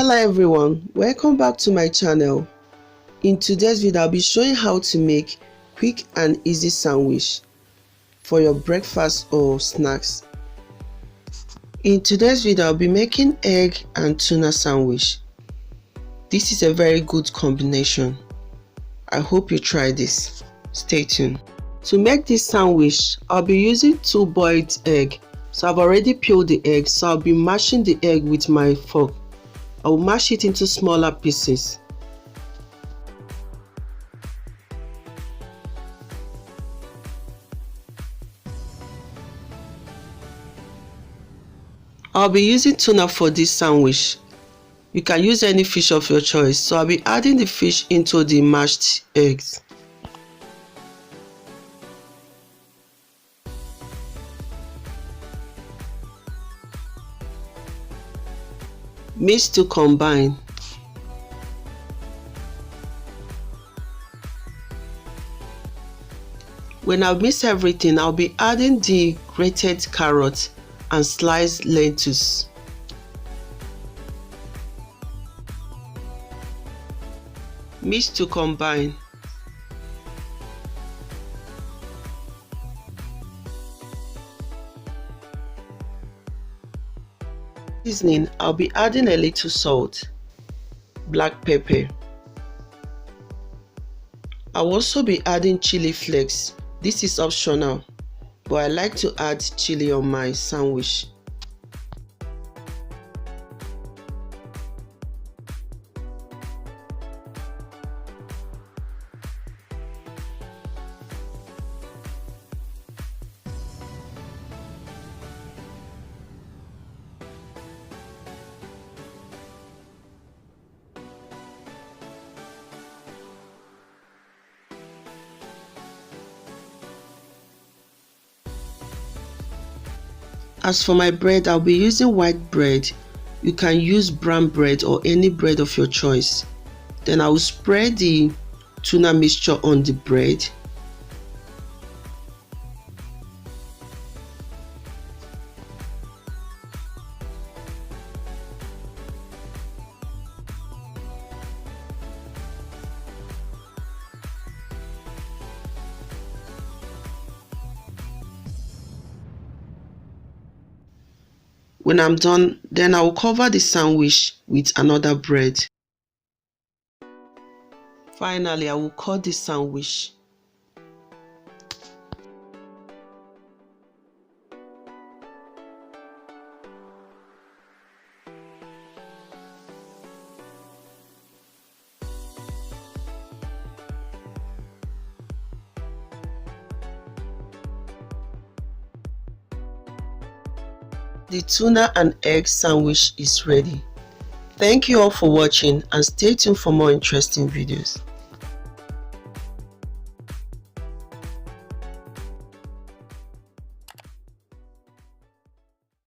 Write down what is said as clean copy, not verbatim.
Hello everyone, welcome back to my channel. In today's video I'll be showing how to make quick and easy sandwich for your breakfast or snacks. In today's video I'll be making egg and tuna sandwich. This is a very good combination. I hope you try this. Stay tuned. To make this sandwich I'll be using 2 boiled eggs. So I've already peeled the egg, so I'll be mashing the egg with my fork. I will mash it into smaller pieces. I'll be using tuna for this sandwich. You can use any fish of your choice, so I'll be adding the fish into the mashed eggs. Mix to combine. When I mix everything, I'll be adding the grated carrot and sliced lettuce. Mix to combine. Seasoning, I'll be adding a little salt, black pepper. I'll also be adding chili flakes. This is optional, but I like to add chili on my sandwich. As for my bread, I'll be using white bread. You can use brown bread or any bread of your choice. Then I will spread the tuna mixture on the bread. When I'm done, then I will cover the sandwich with another bread. Finally, I will cut the sandwich. The tuna and egg sandwich is ready. Thank you all for watching and stay tuned for more interesting videos.